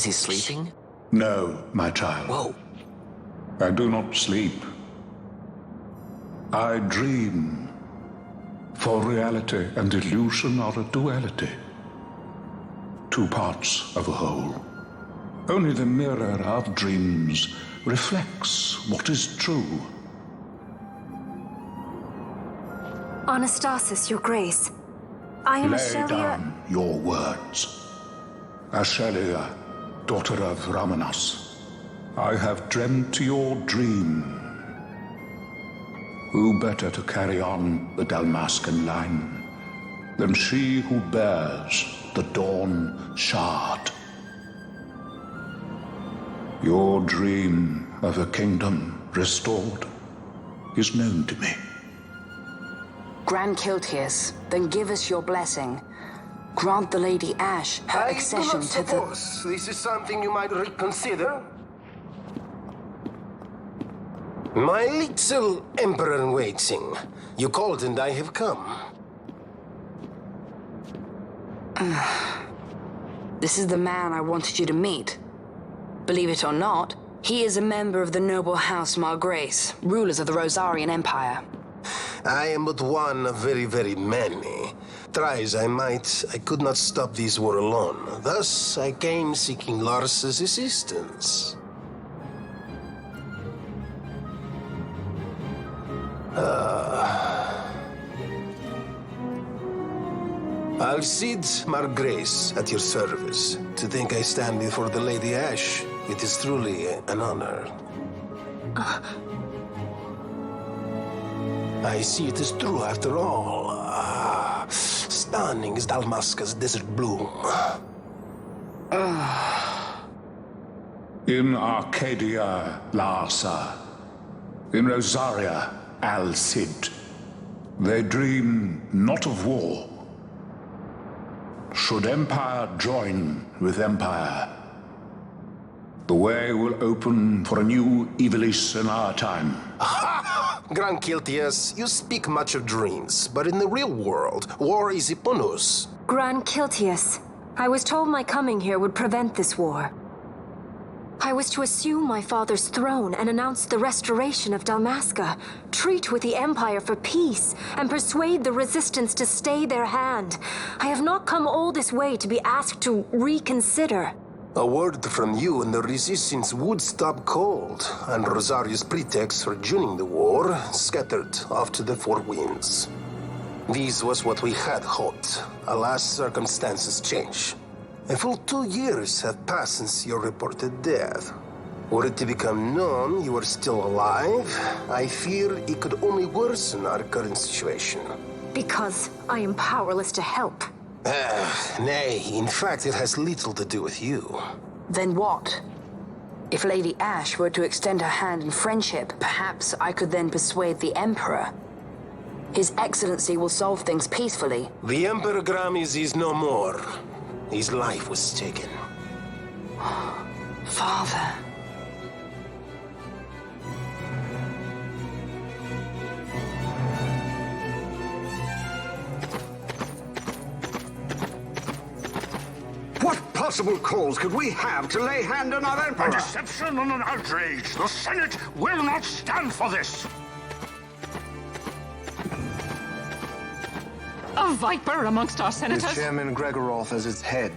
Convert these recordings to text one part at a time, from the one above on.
Is he sleeping? No, my child. Whoa. I do not sleep. I dream. For reality and illusion are a duality. Two parts of a whole. Only the mirror of dreams reflects what is true. Anastasis, your grace. I am Lay Ashe. down your words. Ashe, daughter of Ramanas, I have dreamt your dream. Who better to carry on the Dalmascan line than she who bears the Dawn Shard? Your dream of a kingdom restored is known to me. Gran Kiltias, then give us your blessing. Grant the Lady Ashe her accession to the... I do not suppose this is something you might reconsider. My little Emperor-in-waiting. You called and I have come. This is the man I wanted you to meet. Believe it or not, he is a member of the noble house Margrace, rulers of the Rosarian Empire. I am but one of very, very many. Try as I might, I could not stop this war alone. Thus, I came seeking Larsa's assistance. Alcide Margrace at your service. To think I stand before the Lady Ashe, it is truly an honor. I see it is true after all. Stunning is Dalmasca's desert bloom. In Archadia, Larsa. In Rosaria, Alcide. They dream not of war. Should empire join with empire, the way will open for a new Evilise in our time. Gran Kiltias, you speak much of dreams, but in the real world, war is upon us. Gran Kiltias. I was told my coming here would prevent this war. I was to assume my father's throne and announce the restoration of Dalmasca, treat with the Empire for peace, and persuade the resistance to stay their hand. I have not come all this way to be asked to reconsider. A word from you and the resistance would stop cold, and Rosaria's pretext for joining the war scattered off to the four winds. This was what we had hoped. Alas, circumstances change. A full 2 years have passed since your reported death. Were it to become known you are still alive, I fear it could only worsen our current situation. Because I am powerless to help. Nay, in fact it has little to do with you. Then what? If Lady Ashe were to extend her hand in friendship, perhaps I could then persuade the Emperor. His Excellency will solve things peacefully. The Emperor Gramis is no more. His life was taken. Father. What possible cause could we have to lay hand on our Emperor? A deception and an outrage. The Senate will not stand for this. A viper amongst our senators? With Chairman Gregoroth as its head.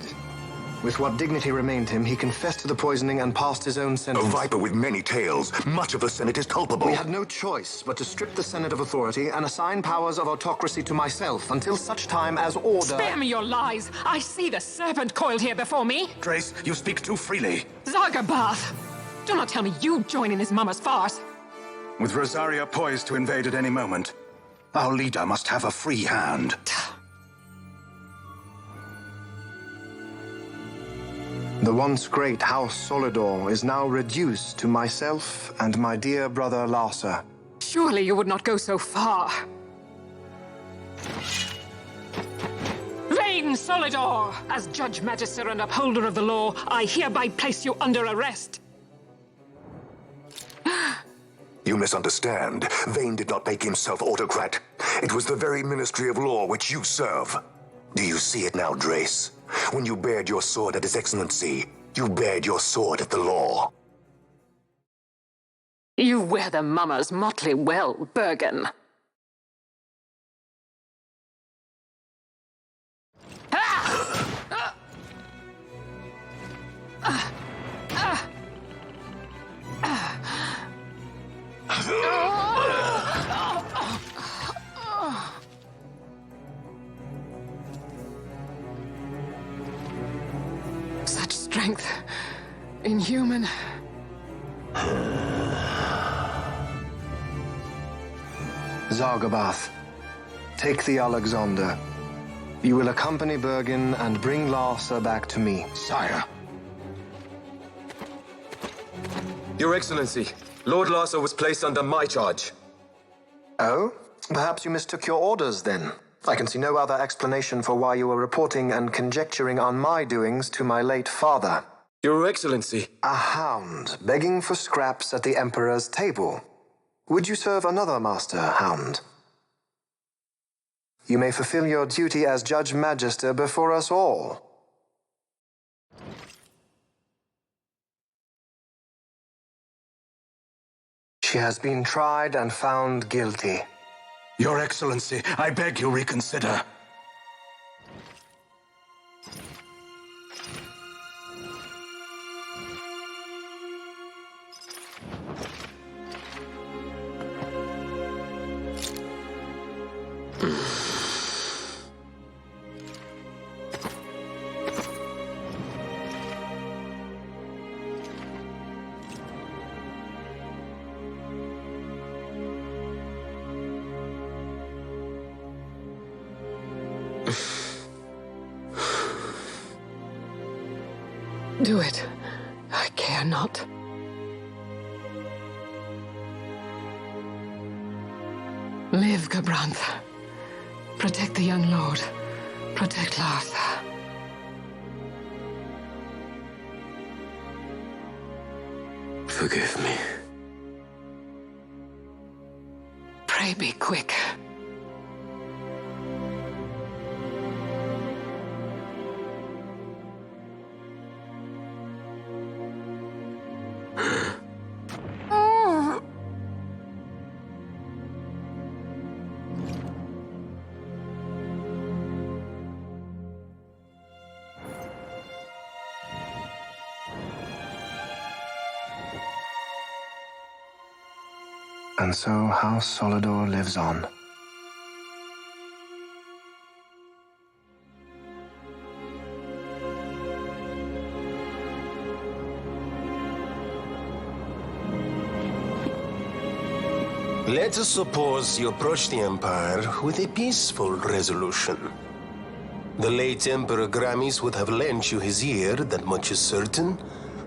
With what dignity remained him, he confessed to the poisoning and passed his own sentence. A viper with many tails. Much of the Senate is culpable. We had no choice but to strip the Senate of authority and assign powers of autocracy to myself until such time as order... Spare me your lies! I see the serpent coiled here before me! Grace, you speak too freely. Zargabath! Do not tell me you join in this mama's farce. With Rosaria poised to invade at any moment, our leader must have a free hand. The once great House Solidor is now reduced to myself and my dear brother Larsa. Surely you would not go so far. Vayne Solidor! As Judge Magister and upholder of the law, I hereby place you under arrest. You misunderstand. Vayne did not make himself autocrat. It was the very Ministry of Law which you serve. Do you see it now, Drace? When you bared your sword at His Excellency, You bared your sword at the law. You wear the mummers motley well, Bergen. Such strength. Inhuman. Zargabath, take the Alexander. You will accompany Bergen and bring Larsa back to me. Sire. Your Excellency, Lord Larsa was placed under my charge. Oh? Perhaps you mistook your orders, then. I can see no other explanation for why you were reporting and conjecturing on my doings to my late father. Your Excellency. A hound begging for scraps at the Emperor's table. Would you serve another master, hound? You may fulfill your duty as Judge Magister before us all. She has been tried and found guilty. Your Excellency, I beg you reconsider. Do it. I care not. Live, Gabrantha. Protect the young lord. Protect Larsa. Forgive me. Pray be quick. And so House Solidor lives on. Let us suppose you approach the Empire with a peaceful resolution. The late Emperor Gramis would have lent you his ear, that much is certain,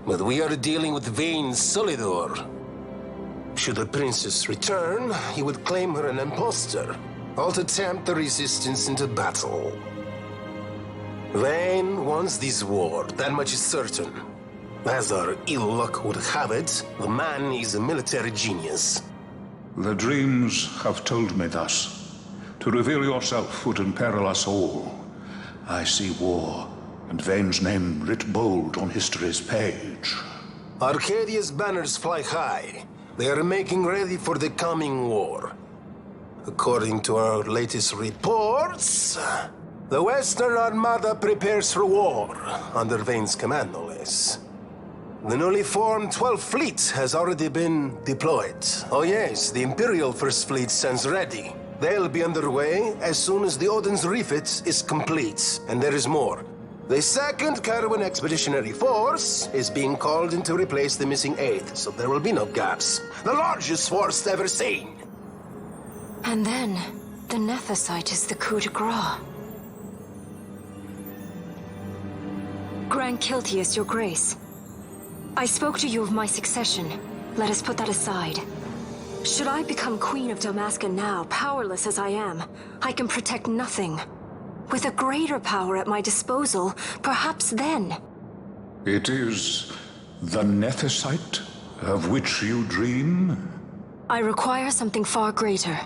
but we are dealing with Vayne Solidor. Should the princess return, he would claim her an impostor, or to tempt the resistance into battle. Vayne wants this war, that much is certain. As our ill luck would have it, the man is a military genius. The dreams have told me thus. To reveal yourself would imperil us all. I see war, and Vayne's name writ bold on history's page. Arcadia's banners fly high. They are making ready for the coming war. According to our latest reports, the Western Armada prepares for war, under Vayne's command, no less. The newly formed 12th Fleet has already been deployed. Oh yes, the Imperial First Fleet stands ready. They'll be underway as soon as the Odin's refit is complete, and there is more. The 2nd Caravan Expeditionary Force is being called in to replace the missing 8th, so there will be no gaps. The largest force ever seen! And then, the Nethicite is the coup de grace. Gran Kiltias, your grace. I spoke to you of my succession. Let us put that aside. Should I become Queen of Dalmascan now, powerless as I am, I can protect nothing. With a greater power at my disposal, perhaps then. It is the Nethicite of which you dream? I require something far greater.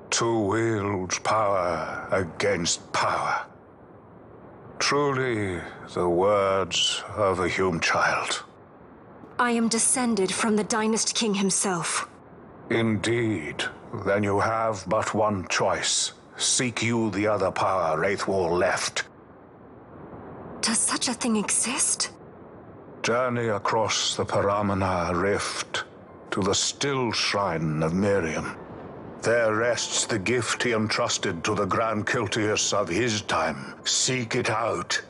To wield power against power. Truly, the words of a Hume child. I am descended from the Dynast King himself. Indeed. Then you have but one choice. Seek you the other power Wraithwall left. Does such a thing exist? Journey across the Paramana Rift to the Stillshrine of Miriam. There rests the gift he entrusted to the Gran Kiltias of his time. Seek it out.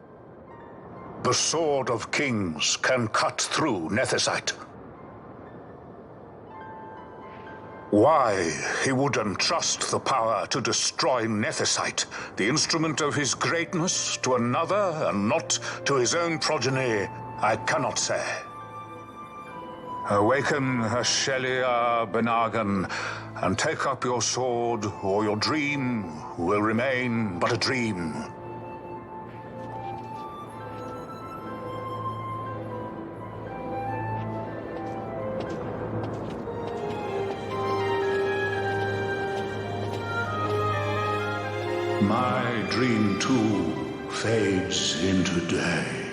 The Sword of Kings can cut through Nethicite. Why he would entrust the power to destroy Nethicite, the instrument of his greatness, to another and not to his own progeny, I cannot say. Awaken Ashelia Benagan, and take up your sword, or your dream will remain but a dream. My dream, too, fades into day.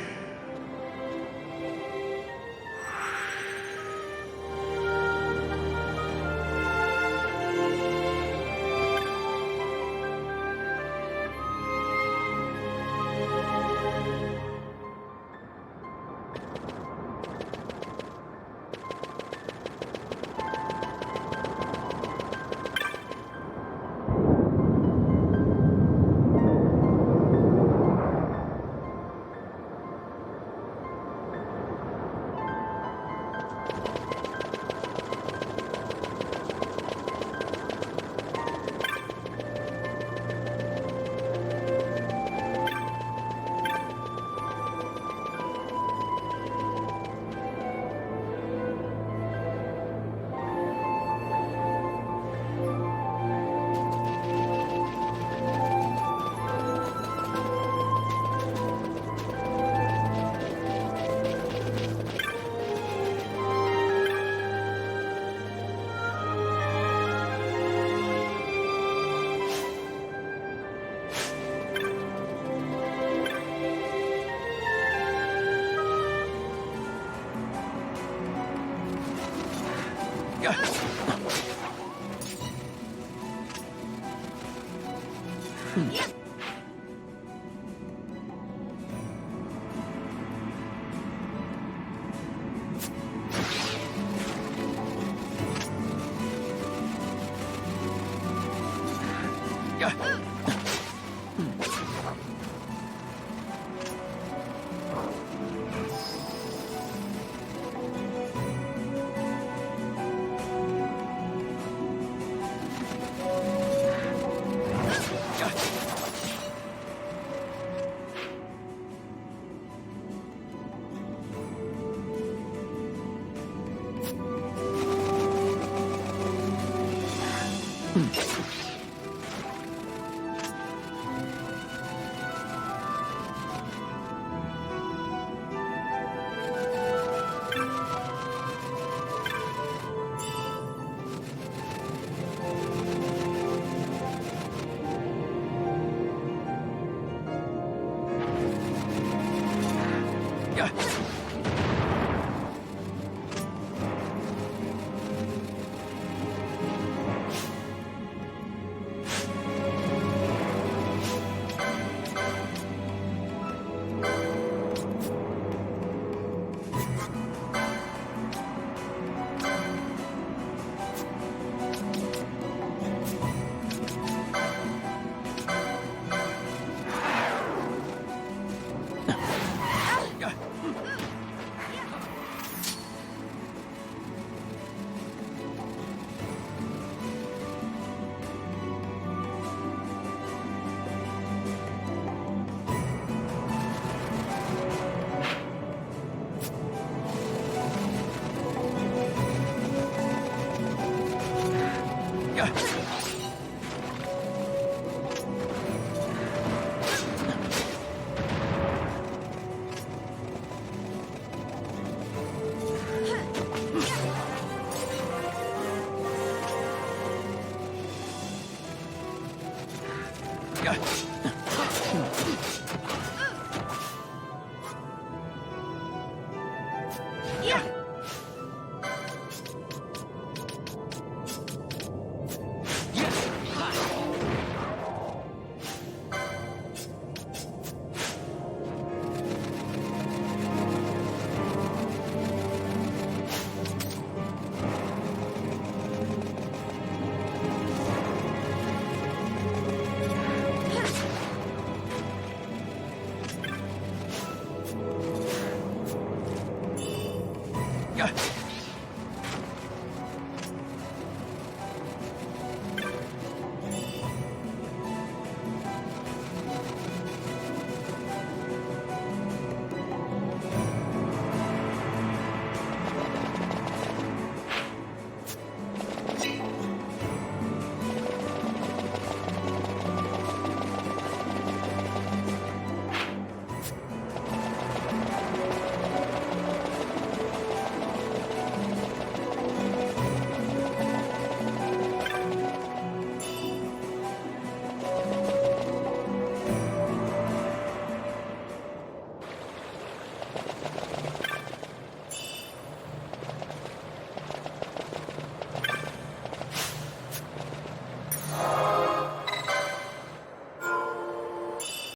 Yeah.